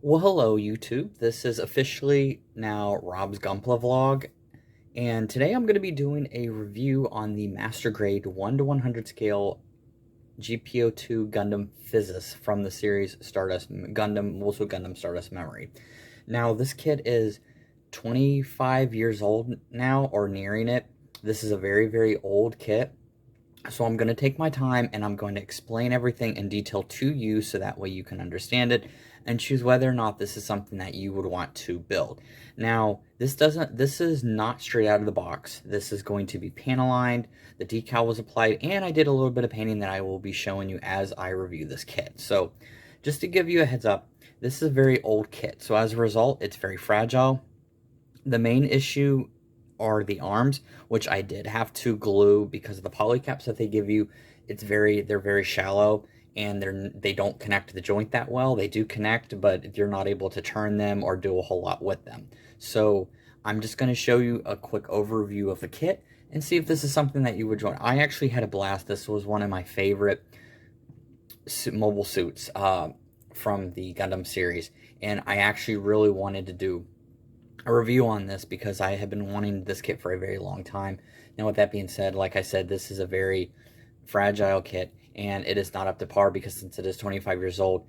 Well, hello YouTube. This is officially now Rob's Gunpla vlog, and today I'm going to be doing a review on the Master Grade 1 to 100 scale GP02 Gundam Physis from the series Stardust Gundam, also Gundam Stardust Memory. Now, this kit is 25 years old now, or nearing it. This is a very, very old kit. So I'm going to take my time and I'm going to explain everything in detail to you so that way you can understand it and choose whether or not this is something that you would want to build. Now, this is not straight out of the box. This is going to be panel lined, the decal was applied, and I did a little bit of painting that I will be showing you as I review this kit. So just to give you a heads up, this is a very old kit. So as a result, it's very fragile. The main issue are the arms, which I did have to glue because of the polycaps that they give you. They're very shallow and they don't connect to the joint that well. They do connect, but you're not able to turn them or do a whole lot with them. So I'm just going to show you a quick overview of the kit and see if this is something that you would join. I actually had a blast. This was one of my favorite mobile suits from the Gundam series, and I actually really wanted to do a review on this because I have been wanting this kit for a very long time. Now, with that being said, like I said, this is a very fragile kit and it is not up to par because since it is 25 years old,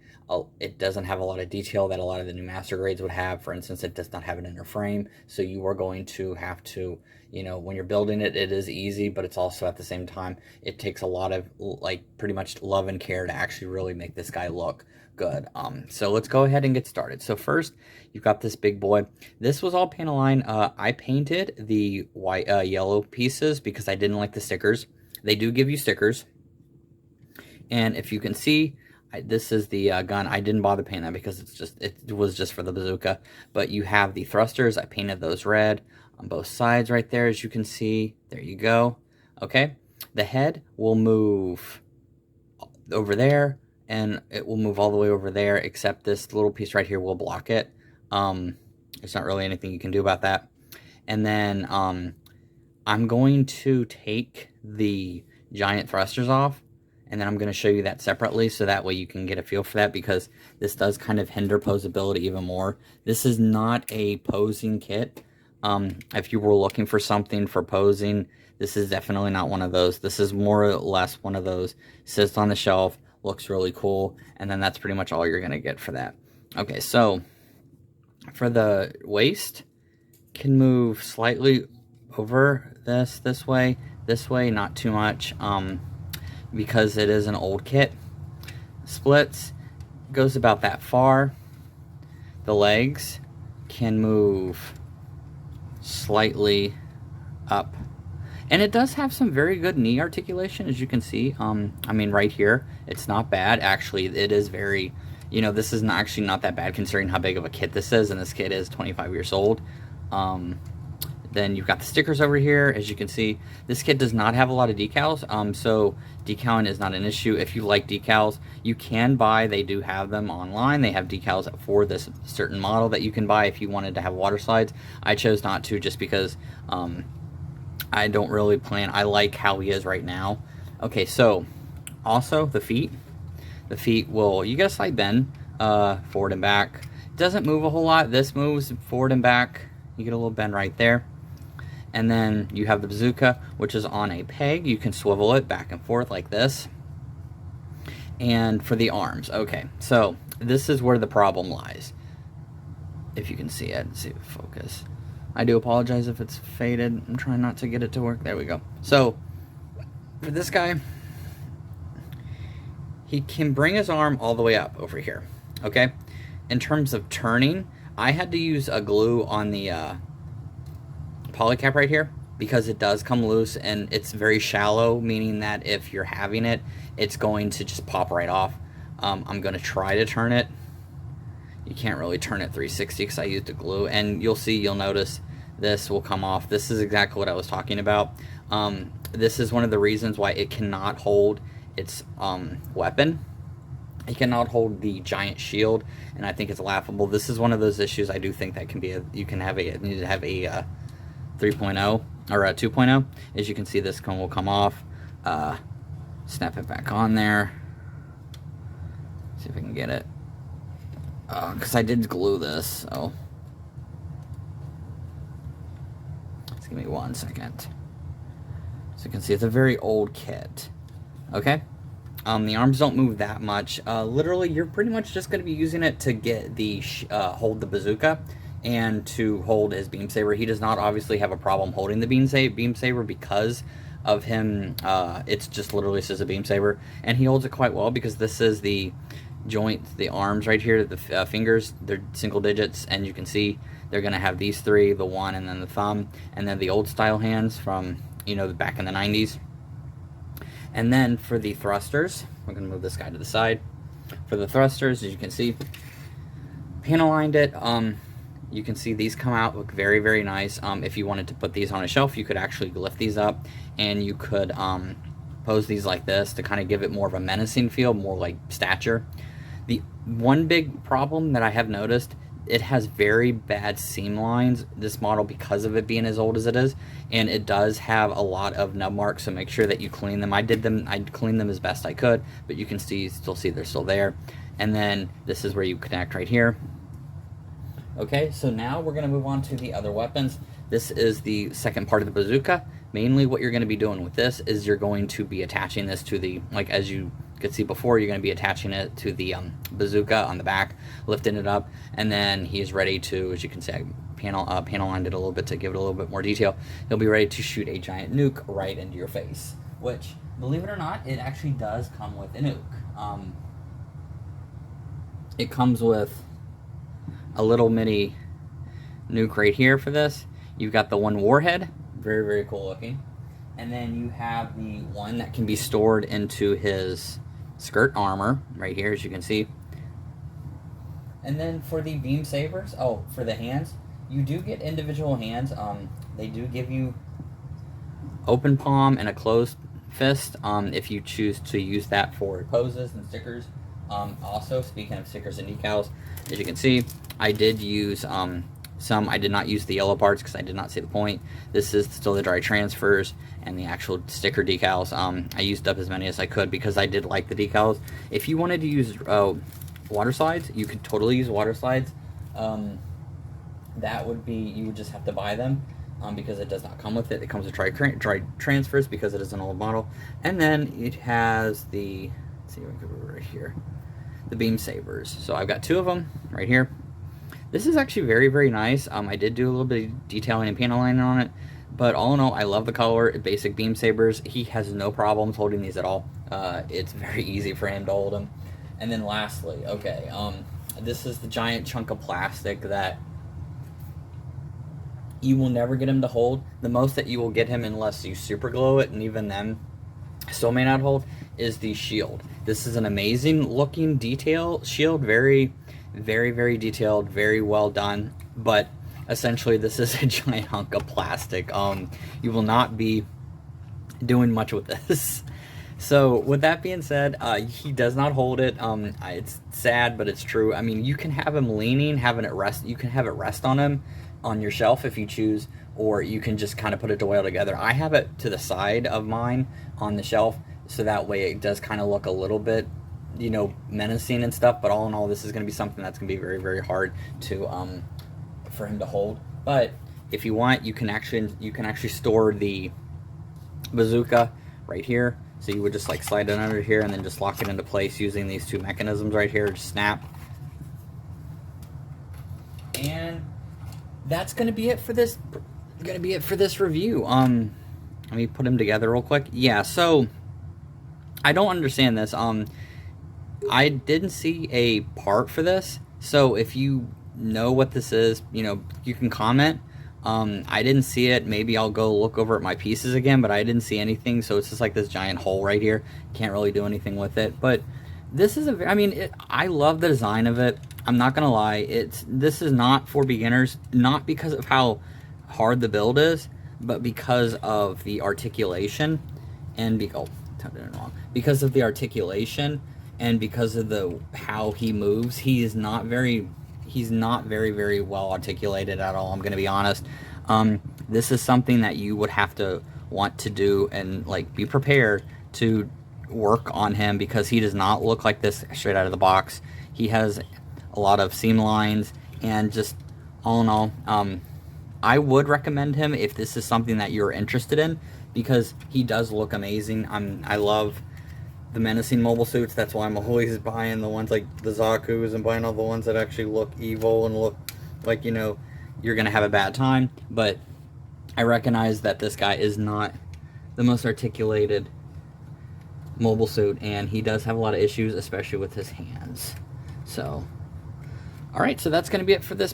it doesn't have a lot of detail that a lot of the new master grades would have. For instance, it does not have an inner frame, so you are going to have to, when you're building it, it is easy, but it's also at the same time, it takes a lot of pretty much love and care to actually really make this guy look good. So let's go ahead and get started. So first, you've got this big boy. This was all panel line. I painted the white yellow pieces because I didn't like the stickers. They do give you stickers, and if you can see, this is the gun. I didn't bother painting that because it was just for the bazooka. But you have the thrusters. I painted those red on both sides right there, as you can see. There you go. Okay, the head will move over there, and it will move all the way over there, except this little piece right here will block it. There's not really anything you can do about that. And then I'm going to take the giant thrusters off, and then I'm going to show you that separately so that way you can get a feel for that, because this does kind of hinder posability even more. This is not a posing kit. If you were looking for something for posing, this is definitely not one of those. This is more or less one of those sits on the shelf, looks really cool, and then that's pretty much all you're going to get for that. Okay, so for the waist, can move slightly over this way, not too much, because it is an old kit. Splits goes about that far. The legs can move slightly up, and it does have some very good knee articulation, as you can see. I mean, right here, it's not bad. Actually, it is very, this is actually not that bad considering how big of a kit this is, and this kit is 25 years old. Then you've got the stickers over here. As you can see, this kit does not have a lot of decals, so decaling is not an issue. If you like decals, you can buy, they do have them online. They have decals for this certain model that you can buy if you wanted to have water slides. I chose not to just because I don't really plan. I like how he is right now. Okay, so also the feet. The feet will, you get a slight bend forward and back. It doesn't move a whole lot. This moves forward and back. You get a little bend right there. And then you have the bazooka, which is on a peg. You can swivel it back and forth like this. And for the arms, okay, so this is where the problem lies. If you can see it, let's see if focus. I do apologize if it's faded. I'm trying not to get it to work. There we go. So for this guy, he can bring his arm all the way up over here, okay? In terms of turning, I had to use a glue on the polycap right here because it does come loose and it's very shallow, meaning that if you're having it, it's going to just pop right off. I'm going to try to turn it. You can't really turn it 360 because I used the glue, and you'll notice this will come off. This is exactly what I was talking about. This is one of the reasons why it cannot hold its weapon. It cannot hold the giant shield, and I think it's laughable. This is one of those issues I do think that can be you need to have a 3.0 or a 2.0. As you can see, this will come off. Snap it back on there. See if I can get it. because I did glue this, so just give me 1 second. So you can see it's a very old kit. Okay, the arms don't move that much. Literally, you're pretty much just going to be using it to get the hold the bazooka and to hold his beam saber. He does not obviously have a problem holding the beam saber because of him. It's just literally says a beam saber, and he holds it quite well because this is the joint, the arms right here, the fingers, they're single digits, and you can see they're going to have these three, the one and then the thumb, and then the old style hands from, you know, back in the 90s. And then for the thrusters, we're going to move this guy to the side. For the thrusters, as you can see, panel lined it. You can see these come out, look very, very nice. If you wanted to put these on a shelf, you could actually lift these up, and you could pose these like this to kind of give it more of a menacing feel, more like stature. The one big problem that I have noticed, it has very bad seam lines, this model, because of it being as old as it is, and it does have a lot of nub marks, so make sure that you clean them. I cleaned them as best I could, but you can still see they're still there. And then this is where you connect right here. Okay, so now we're going to move on to the other weapons. This is the second part of the bazooka. Mainly what you're going to be doing with this is you're going to be attaching this to the, like as you could see before, you're going to be attaching it to the bazooka on the back, lifting it up, and then he's ready to, as you can see, I panel lined it a little bit to give it a little bit more detail. He'll be ready to shoot a giant nuke right into your face, which, believe it or not, it actually does come with a nuke. It comes with a little mini nuke right here for this. You've got the one warhead, very, very cool looking. And then you have the one that can be stored into his skirt armor right here, as you can see. And then for the beam sabers, for the hands, you do get individual hands. They do give you open palm and a closed fist if you choose to use that for poses and stickers. Also, speaking of stickers and decals, as you can see, I did use some. I did not use the yellow parts because I did not see the point. This is still the dry transfers and the actual sticker decals. I used up as many as I could because I did like the decals. If you wanted to use water slides, you could totally use water slides. That would be, you would just have to buy them because it does not come with it. It comes with dry transfers because it is an old model. And then it has the, let's see if I can go right here, the beam sabers. So I've got two of them right here. This is actually very, very nice. I did do a little bit of detailing and panel lining on it, but all in all, I love the color. Basic beam sabers. He has no problems holding these at all. It's very easy for him to hold them. And then lastly, okay, this is the giant chunk of plastic that you will never get him to hold. The most that you will get him, unless you super glue it, and even then still may not hold, is the shield. This is an amazing looking detail shield, very, very, very detailed, very well done, but essentially this is a giant hunk of plastic. You will not be doing much with this. So with that being said, he does not hold it. It's sad, but it's true. I mean, you can have him leaning, having it rest. You can have it rest on him on your shelf if you choose, or you can just kind of put it well together. I have it to the side of mine on the shelf, so that way it does kind of look a little bit, you know, menacing and stuff. But all in all, this is going to be something that's going to be very, very hard to for him to hold. But if you want, you can actually store the bazooka right here. So you would just like slide it under here and then just lock it into place using these two mechanisms right here. Just snap. And that's gonna be it for this. Review. Let me put them together real quick. Yeah. So I don't understand this. I didn't see a part for this. So if you know what this is, you know, you can comment. I didn't see it. Maybe I'll go look over at my pieces again, but I didn't see anything. So it's just like this giant hole right here. Can't really do anything with it. But this is I love the design of it. I'm not gonna lie. This is not for beginners. Not because of how hard the build is, but because of the articulation and because of the articulation and because of how he moves. He's not very, very well articulated at all. I'm going to be honest. This is something that you would have to want to do and like be prepared to work on him, because he does not look like this straight out of the box. He has a lot of seam lines, and just all in all, I would recommend him if this is something that you're interested in, because he does look amazing. I love the menacing mobile suits. That's why I'm always buying the ones like the Zaku's and buying all the ones that actually look evil and look like, you know, you're gonna have a bad time. But I recognize that this guy is not the most articulated mobile suit, and he does have a lot of issues, especially with his hands. So, alright, so that's gonna be it for this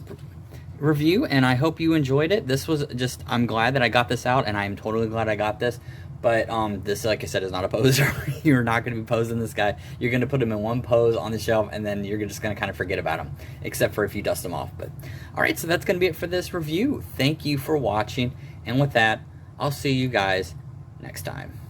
review, and I hope you enjoyed it. This was just, I'm glad that I got this out, and I'm totally glad I got this. But this, like I said, is not a poser. You're not going to be posing this guy. You're going to put him in one pose on the shelf, and then you're just going to kind of forget about him, except for if you dust him off. But all right, so that's going to be it for this review. Thank you for watching, and with that, I'll see you guys next time.